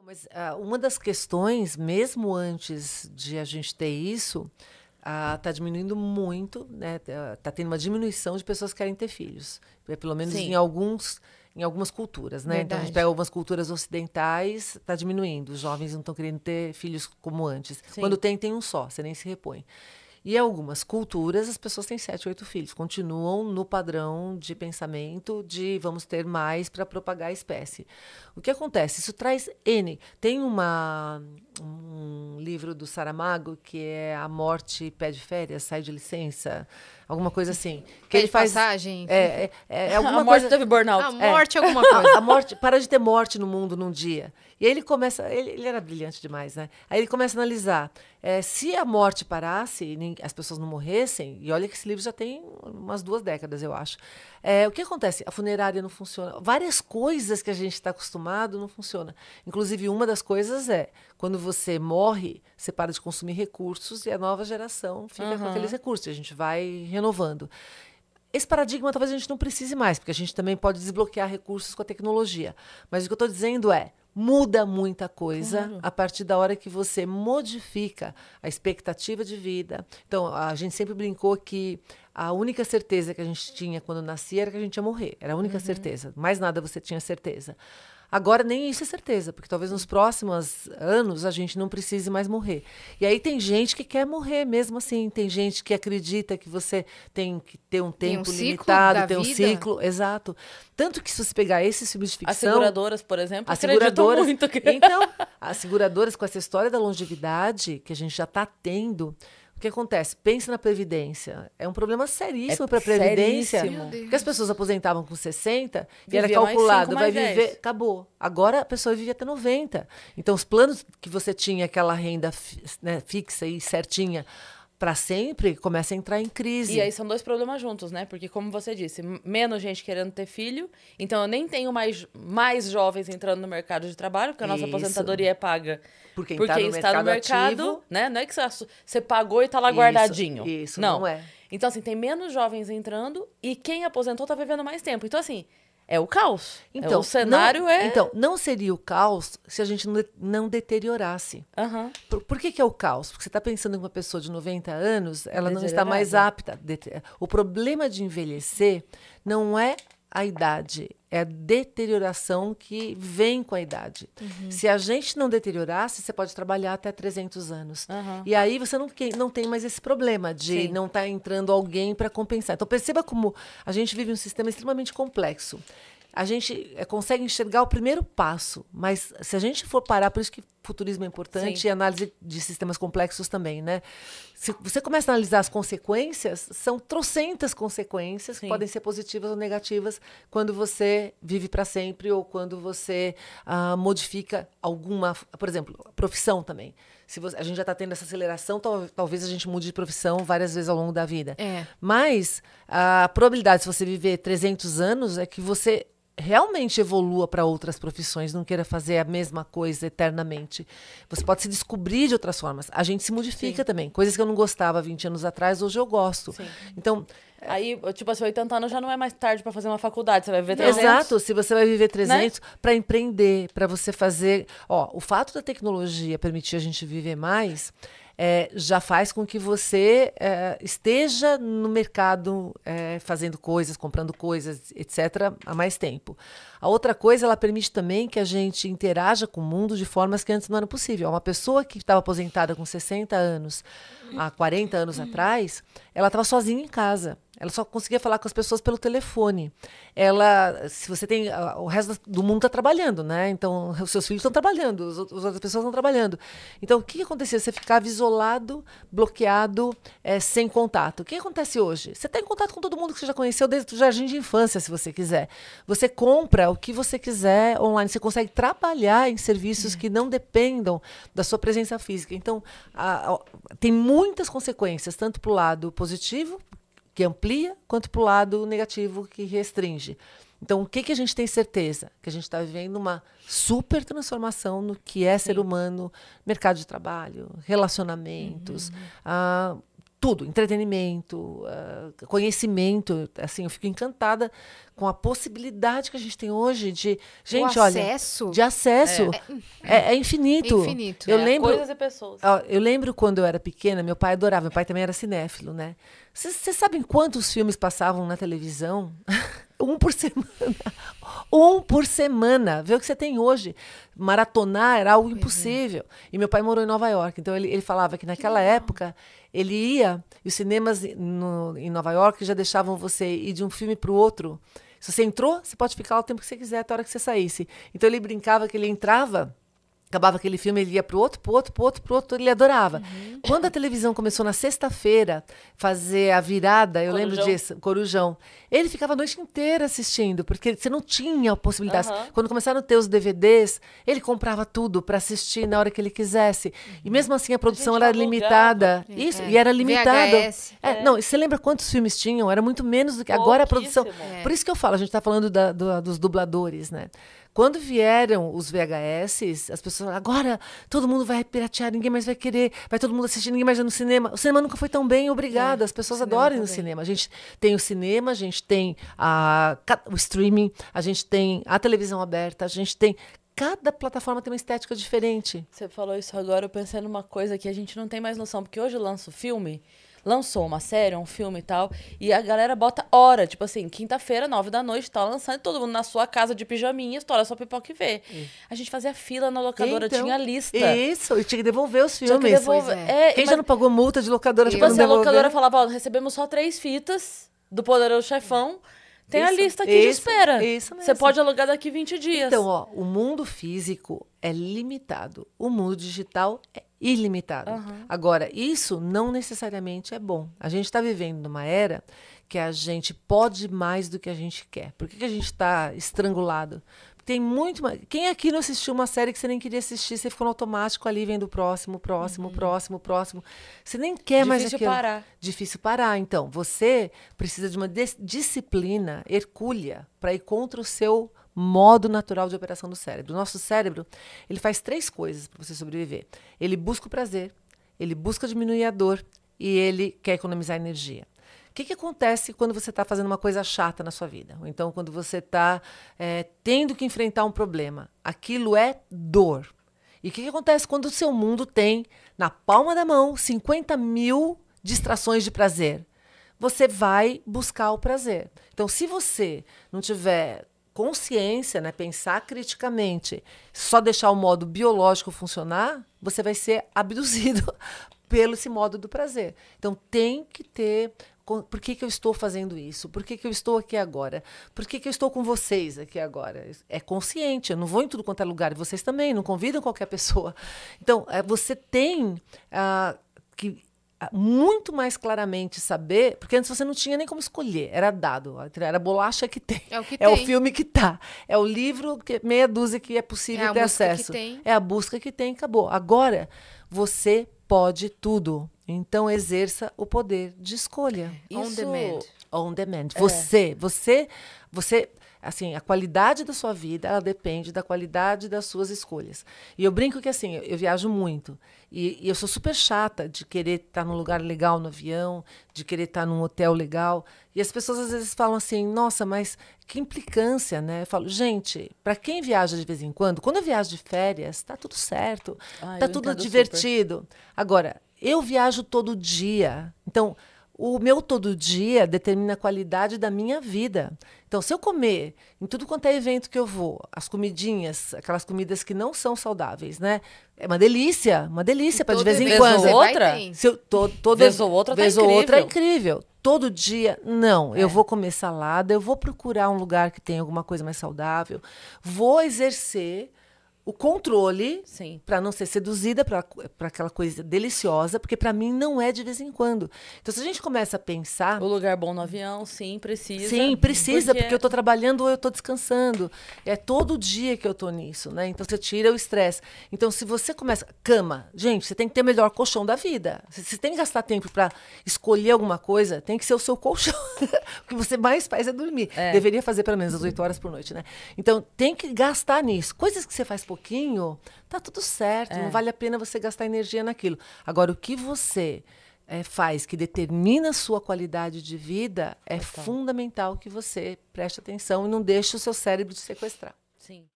Mas uma das questões, mesmo antes de a gente ter isso, está diminuindo muito, né? Tá tendo uma diminuição de pessoas que querem ter filhos. Pelo menos Sim. em algumas culturas, né? Então, a gente Verdade. pega algumas culturas ocidentais, está diminuindo. Os jovens não estão querendo ter filhos como antes. Sim. Quando tem um só, você nem se repõe. E em algumas culturas, as pessoas têm 7, 8 filhos. Continuam no padrão de pensamento de vamos ter mais para propagar a espécie. O que acontece? Isso traz N. Tem um livro do Saramago que é A Morte Pede Férias, Sai de Licença, alguma coisa assim. Que ele faz passagem. alguma A morte coisa. teve burnout. A morte é alguma coisa. A morte, para de ter morte no mundo num dia. E aí ele começa, ele era brilhante demais, né? Aí ele começa a analisar, se a morte parasse, e as pessoas não morressem, e olha que esse livro já tem umas 2 décadas, eu acho. O que acontece? A funerária não funciona. Várias coisas que a gente está acostumado não funcionam. Inclusive, uma das coisas quando você morre, você para de consumir recursos e a nova geração fica com aqueles recursos. A gente vai renovando. Esse paradigma talvez a gente não precise mais, porque a gente também pode desbloquear recursos com a tecnologia. Mas o que eu estou dizendo muda muita coisa a partir da hora que você modifica a expectativa de vida. Então, a gente sempre brincou que a única certeza que a gente tinha quando nascia era que a gente ia morrer. Era a única certeza. Mais nada você tinha certeza. Agora, nem isso é certeza, porque talvez nos próximos anos a gente não precise mais morrer. E aí tem gente que quer morrer mesmo assim. Tem gente que acredita que você tem que ter um tempo limitado, tem um ciclo. Exato. Tanto que se você pegar esses filmes de ficção... As seguradoras, por exemplo, acreditam muito que... Então, as seguradoras com essa história da longevidade que a gente já está tendo... O que acontece? Pensa na Previdência. É um problema seríssimo para a Previdência. Seríssimo. Porque as pessoas aposentavam com 60 e era Vivia mais calculado, 5, vai mais viver, 10. acabou. Agora a pessoa vive até 90. Então, os planos que você tinha, aquela renda fixa e certinha para sempre, começa a entrar em crise. E aí são 2 problemas juntos, né? Porque, como você disse, menos gente querendo ter filho. Então, eu nem tenho mais jovens entrando no mercado de trabalho, porque a nossa aposentadoria é paga Porque está no mercado, ativo, né? Não é que você pagou e está lá guardadinho. Isso, não é. Então, assim, tem menos jovens entrando e quem aposentou está vivendo mais tempo. Então, assim, é o caos. Então, o cenário Então, não seria o caos se a gente não deteriorasse. Uhum. Por que é o caos? Porque você está pensando em uma pessoa de 90 anos, ela não está Deteriorada. mais apta. O problema de envelhecer não é a idade, é a deterioração que vem com a idade. Se a gente não deteriorasse, você pode trabalhar até 300 anos. E aí você não tem mais esse problema de Sim. não estar entrando alguém para compensar. Então perceba como a gente vive um sistema extremamente complexo. A gente consegue enxergar o primeiro passo, mas se a gente for parar, por isso que futurismo é importante Sim. e análise de sistemas complexos também, né? Se você começa a analisar as consequências, são trocentas consequências que podem ser positivas ou negativas quando você vive para sempre ou quando você modifica alguma, por exemplo, profissão também. A gente já está tendo essa aceleração, talvez a gente mude de profissão várias vezes ao longo da vida. Mas a probabilidade, se você viver 300 anos, é que você realmente evolua para outras profissões, não queira fazer a mesma coisa eternamente. Você pode se descobrir de outras formas. A gente se modifica também. Coisas que eu não gostava 20 anos atrás, hoje eu gosto. Então, aí, tipo assim, 80 anos já não é mais tarde para fazer uma faculdade, você vai viver 300. Exato, se você vai viver 300, para empreender, para você fazer... o fato da tecnologia permitir a gente viver mais... já faz com que você esteja no mercado fazendo coisas, comprando coisas, etc., há mais tempo. A outra coisa, ela permite também que a gente interaja com o mundo de formas que antes não era possível. Uma pessoa que estava aposentada com 60 anos, há 40 anos atrás, ela estava sozinha em casa. Ela só conseguia falar com as pessoas pelo telefone. Se você tem... O resto do mundo está trabalhando, né? Então, os seus filhos estão trabalhando, as outras pessoas estão trabalhando. Então, o que acontecia? Você ficava isolado, bloqueado, sem contato. O que acontece hoje? Você está em contato com todo mundo que você já conheceu desde o jardim de infância, se você quiser. Você compra o que você quiser online. Você consegue trabalhar em serviços que não dependam da sua presença física. Então, tem muitas consequências, tanto para o lado positivo, que amplia, quanto para o lado negativo, que restringe. Então, o que a gente tem certeza? Que a gente está vivendo uma super transformação no que é ser humano, mercado de trabalho, relacionamentos, tudo, entretenimento, conhecimento, assim, eu fico encantada com a possibilidade que a gente tem hoje de, gente, de acesso, é infinito. Infinito. Eu lembro, coisas e pessoas. Eu lembro quando eu era pequena, meu pai adorava, meu pai também era cinéfilo, né? Vocês sabem quantos filmes passavam na televisão? Um por semana. Um por semana. Vê o que você tem hoje. Maratonar era algo impossível. E meu pai morou em Nova York. Então, ele falava que naquela época, ele ia... E os cinemas em Nova York já deixavam você ir de um filme para o outro. Se você entrou, você pode ficar lá o tempo que você quiser, até a hora que você saísse. Então, ele brincava que ele entrava... Acabava aquele filme, ele ia pro outro, ele adorava. Quando a televisão começou na sexta-feira fazer a virada, eu lembro disso, Corujão, ele ficava a noite inteira assistindo, porque você não tinha a possibilidade. Quando começaram a ter os DVDs, ele comprava tudo para assistir na hora que ele quisesse. E mesmo assim a produção era limitada. Isso, e era limitado. Não, você lembra quantos filmes tinham? Era muito menos do que agora a produção. Por isso que eu falo, a gente está falando dos dubladores, né? Quando vieram os VHS, as pessoas falaram, agora todo mundo vai piratear, ninguém mais vai querer, vai todo mundo assistir, ninguém mais vai no cinema. O cinema nunca foi tão bem, obrigada. As pessoas adoram ir no cinema. A gente tem o cinema, a gente tem o streaming, a gente tem a televisão aberta, a gente tem... Cada plataforma tem uma estética diferente. Você falou isso agora, eu pensei numa coisa que a gente não tem mais noção, porque hoje lança o filme... Lançou uma série, um filme e tal, e a galera bota hora, tipo assim, quinta-feira, 9 da noite, tá lançando, todo mundo na sua casa de pijaminha, estoura sua pipoca e vê. A gente fazia fila na locadora, então, tinha lista. Isso, e tinha que devolver os filmes. Tinha que devolver. Quem já não pagou multa de locadora? Tipo assim, a locadora falava, ó, recebemos só 3 fitas do Poderoso Chefão, tem a lista aqui de espera. Isso mesmo. Você pode alugar daqui 20 dias. Então, ó, o mundo físico é limitado. O mundo digital é ilimitado. Agora, isso não necessariamente é bom. A gente está vivendo numa era que a gente pode mais do que a gente quer. Por que a gente está estrangulado? Tem muito mais. Quem aqui não assistiu uma série que você nem queria assistir, você ficou no automático ali vendo o próximo. Você nem quer mais aquilo. Difícil parar. Difícil parar. Então, você precisa de uma disciplina hercúlea para ir contra o seu modo natural de operação do cérebro. O nosso cérebro, ele faz 3 coisas para você sobreviver. Ele busca o prazer, ele busca diminuir a dor e ele quer economizar energia. O que acontece quando você está fazendo uma coisa chata na sua vida? Ou então quando você está tendo que enfrentar um problema? Aquilo é dor. E o que acontece quando o seu mundo tem, na palma da mão, 50 mil distrações de prazer? Você vai buscar o prazer. Então, se você não tiver consciência, né, pensar criticamente, só deixar o modo biológico funcionar, você vai ser abduzido pelo esse modo do prazer. Então, tem que ter... Por que eu estou fazendo isso? Por que eu estou aqui agora? Por que eu estou com vocês aqui agora? É consciente, eu não vou em tudo quanto é lugar, e vocês também, não convidam qualquer pessoa. Então, você tem que muito mais claramente saber, porque antes você não tinha nem como escolher, era dado, era a bolacha que tem, é o filme que tá, é o livro, meia dúzia que é possível ter acesso. É a busca que tem, acabou. Agora, você pode tudo. Então, exerça o poder de escolha. On demand. On demand. Você, assim, a qualidade da sua vida, ela depende da qualidade das suas escolhas. E eu brinco que, assim, eu viajo muito. E eu sou super chata de querer estar num lugar legal no avião, de querer estar num hotel legal. E as pessoas, às vezes, falam assim, nossa, mas que implicância, né? Eu falo, gente, para quem viaja de vez em quando eu viajo de férias, tá tudo certo. Tá tudo divertido. Super. Agora, eu viajo todo dia. Então, o meu todo dia determina a qualidade da minha vida. Então, se eu comer em tudo quanto é evento que eu vou, as comidinhas, aquelas comidas que não são saudáveis, né? É uma delícia para de vez em quando. Vez ou outra é incrível. Todo dia, não. Eu vou comer salada, eu vou procurar um lugar que tenha alguma coisa mais saudável, vou exercer o controle para não ser seduzida para aquela coisa deliciosa, porque para mim não é de vez em quando. Então, se a gente começa a pensar... O lugar bom no avião, sim, precisa. Sim, precisa, porque eu estou trabalhando ou eu estou descansando. É todo dia que eu estou nisso, né? Então, você tira o estresse. Então, se você começa... Cama. Gente, você tem que ter o melhor colchão da vida. Você tem que gastar tempo para escolher alguma coisa, tem que ser o seu colchão. O que você mais faz é dormir. Deveria fazer pelo menos as 8 horas por noite, né? Então, tem que gastar nisso. Coisas que você faz pouquinho, tá tudo certo. Não vale a pena você gastar energia naquilo. Agora, o que você faz, que determina a sua qualidade de vida, é Total. fundamental que você preste atenção e não deixe o seu cérebro te sequestrar. Sim.